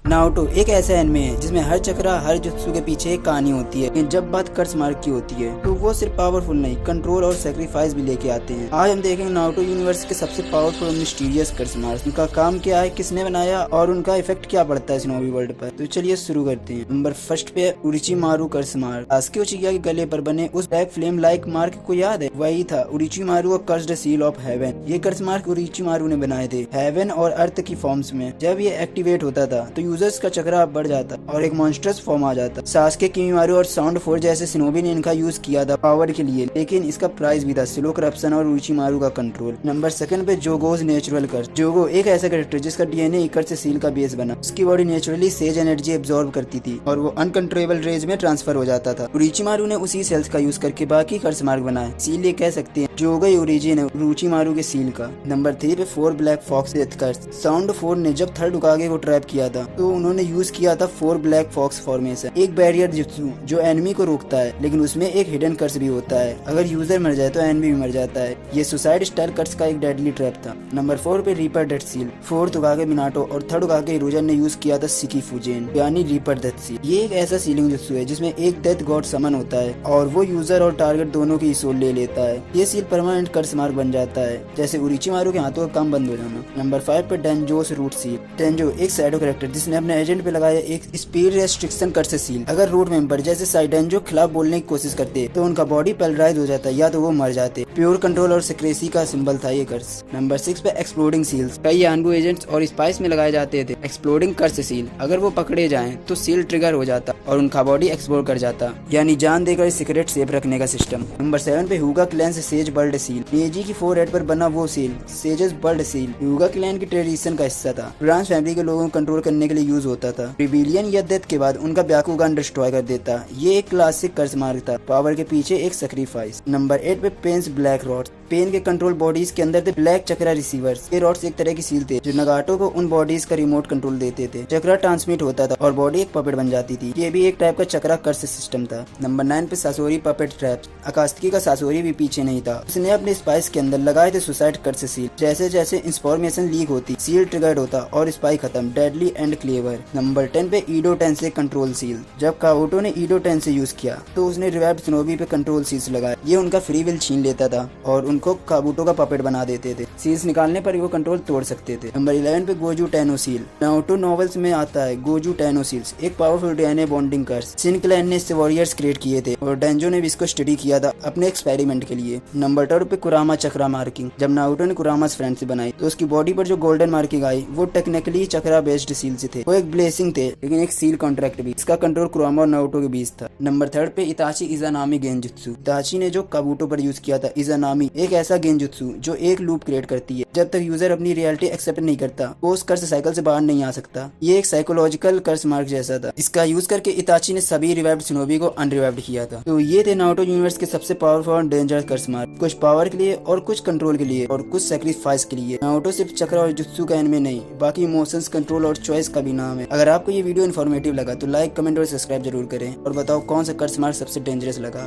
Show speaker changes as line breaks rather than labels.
Naruto एक ऐसा anime है जिसमें हर चक्रा हर जुत्सु के पीछे एक कहानी होती है, लेकिन जब बात कर्ज मार्ग की होती है तो वो सिर्फ पावरफुल नहीं, कंट्रोल और सेक्रीफाइस भी लेके आते हैं। आज हम देखेंगे नारुतो यूनिवर्स के सबसे पावरफुल और मिस्टीरियस कर्ज मार्ग, उनका काम क्या है, किसने बनाया और उनका इफेक्ट क्या पड़ता है शिनोबी वर्ल्ड पर। तो चलिए शुरू करते हैं। नंबर फर्स्ट पे उरोचिमारू कर्ज मार्ग। सासुके उचिहा के गले पर बने उस ब्लैक फ्लेम लाइक मार्क को याद है? वही था उरोचिमारू और कर्स्ड सील ऑफ हेवन। ये कर्ज मार्ग उरोचिमारू ने बनाए थे, हेवन और अर्थ की फॉर्म्स में। जब ये एक्टिवेट होता था तो यूजर्स का चक्रा बढ़ जाता और एक मॉन्स्टर्स फॉर्म आ जाता। सासुके, किमीमारू और साउंड फोर जैसे शिनोबी ने इनका यूज किया था पावर के लिए, लेकिन इसका प्राइस भी था स्लो करप्शन और उरोचिमारू का कंट्रोल। नंबर सेकंड पे जोगोज नेचुरल कर्ज। जोगो एक ऐसा कैरेक्टर जिसका डीएनए इकर से सील का बेस बना। उसकी body naturally says energy absorb करती थी और वो अनकंट्रोलेबल रेज में ट्रांसफर हो जाता था। उरोचिमारू ने उसी सेल्स का यूज करके बाकी कर्ज मार्ग बनाए, इसीलिए कह सकते हैं जोगो ओरिजिन है उरोचिमारू के सील का। नंबर 3 पे 4 ब्लैक फॉक्स डेथ कर्ज। साउंड फोर ने जब थर्ड उकागे को ट्रैप किया था तो उन्होंने यूज किया था 4 ब्लैक फॉक्स फॉर्मेशन, एक बैरियर जुत्सु जो एनिमी को रोकता है, लेकिन उसमें एक हिडन कर्स भी होता है। अगर यूजर मर जाए तो एनिमी भी मर जाता है। ये सुसाइड स्टाइल कर्स का एक डेडली ट्रैप था। नंबर 4 पे reaper death seal. Fourth Hokage Minato और थर्ड उकागे हिरोजन ने यूज किया था सिकी फुजेन यानी रीपर डेथ सील। ये एक ऐसा सीलिंग जुत्सु है जिसमें एक डेथ गॉड समन होता है और वो यूजर और टारगेट दोनों की सोल ले लेता है। ये सील परमानेंट कर्स मार्क बन जाता है, जैसे उरोचिमारू के हाथों का काम बंद हो जाना। नंबर 5 पे डेंजोस रूट सील। डेंजो एक शैडो कैरेक्टर जिसने अपने एजेंट पे लगाया एक स्पीड रेस्ट्रिक्शन कर्स सील। अगर रूट मेंबर जैसे साइडेंजो खिलाफ बोलने की कोशिश करते तो उनका बॉडी पैरालाइज हो जाता या तो वो मर जाते। प्योर कंट्रोल और सिक्रेसी का सिंबल था ये कर्स। नंबर 6 पे एक्सप्लोडिंग सील्स। कई यानबू एजेंट्स और स्पाइस में लगाए जाते थे एक्सप्लोडिंग कर्स सील। अगर वो पकड़े जाएं तो सील ट्रिगर हो जाता और उनका बॉडी एक्सप्लोड कर जाता, यानी जान देकर सीक्रेट सेफ रखने का सिस्टम। नंबर 7 पे हुगा क्लैन से सेज बर्ड सील। नेजी की फोरहेड पर बना वो सील सेजेस बर्ड सील हुगा क्लैन की ट्रेडिशन का हिस्सा था। ब्रांच फैमिली के लोगों को कंट्रोल करने के लिए यूज होता था। रिबिलियन या डेथ के बाद उनका ब्याकुगान डिस्ट्रॉय कर देता। ये एक क्लासिक कर्ज मार्ग था, पावर के पीछे एक सैक्रिफाइस। नंबर 8 पे पेन्स ब्लैक रॉड्स। पेन के कंट्रोल बॉडीज के अंदर थे ब्लैक चक्रा रिसीवर्स। ये रॉड्स एक तरह की सील थे जो नगाटो को उन बॉडीज का रिमोट कंट्रोल देते थे। चक्रा ट्रांसमिट होता था और बॉडी एक पपेट बन जाती थी। ये भी एक टाइप का चक्रा कर्स सिस्टम था। नंबर 9 पे सासोरी पपेट ट्रैप्स। अकात्सुकी का सासोरी भी पीछे नहीं था, उसने अपने स्पाइस के अंदर लगाए थे सुसाइड कर्स सील। जैसे जैसे इंफॉर्मेशन लीक होती सील ट्रिगर्ड होता और स्पाई खत्म, डेडली एंड क्लेवर। नंबर 10 पे ईडो 10 से कंट्रोल सील। जब काबूटो ने ईडो 10 से यूज किया तो उसने रिवाइव्ड शिनोबी पे कंट्रोल सील्स लगाए। ये उनका फ्री विल छीन लेता था और उनको काबूटो का पपेट बना देते थे। सील्स निकालने पर वो कंट्रोल तोड़ सकते थे। नंबर 11 पे गोजू टेनो सील। नारुतो नॉवेल्स में आता है गोजू टेनो सील्स, एक पावरफुल डीएनए बॉन्डिंग कर्स। शिन क्लैन ने इससे वॉरियर्स क्रिएट किए थे और डेंजो ने भी इसको स्टडी किया था अपने एक्सपेरिमेंट के लिए। नंबर 12 पे कुरामा चक्रा मार्किंग। जब नारुतो ने कुरामास फ्रेंड से बनाई तो उसकी बॉडी पर जो गोल्डन मार्किंग आई वो टेक्निकली चक्रा बेस्ड सील से थे। वो एक ब्लेसिंग थे लेकिन एक सील कॉन्ट्रैक्ट भी। इसका कंट्रोल कुरामा और नारुतो के बीच था। नंबर 3 पे इताची इजानामी गेंजुत्सु। इताची ने जो काबूटो पर यूज किया था इजानामी एक ऐसा गेंजुत्सु जो एक लूप क्रिएट करती है। जब तक यूजर अपनी रियलिटी एक्सेप्ट नहीं करता वो उस कर्स साइकिल से बाहर नहीं आ सकता। ये एक साइकोलॉजिकल कर्स मार्क जैसा था। इसका यूज करके इताची ने सभी रिवाइव्ड शिनोबी को अनरिवाइव्ड किया था। तो ये थे नारुतो यूनिवर्स के सबसे पावरफुल और डेंजरस कर्स मार्क, कुछ पावर के लिए और कुछ कंट्रोल के लिए और कुछ सैक्रिफाइस के लिए। नारुतो सिर्फ चक्र और जुत्सु का एनिमे नहीं, बाकी इमोशंस, कंट्रोल और चॉइस का भी नाम है। अगर आपको ये वीडियो इन्फॉर्मेटिव लगा तो लाइक, कमेंट और सब्सक्राइब जरूर करें और बताओ कौन सा कर्स मार्क सबसे डेंजरस लगा।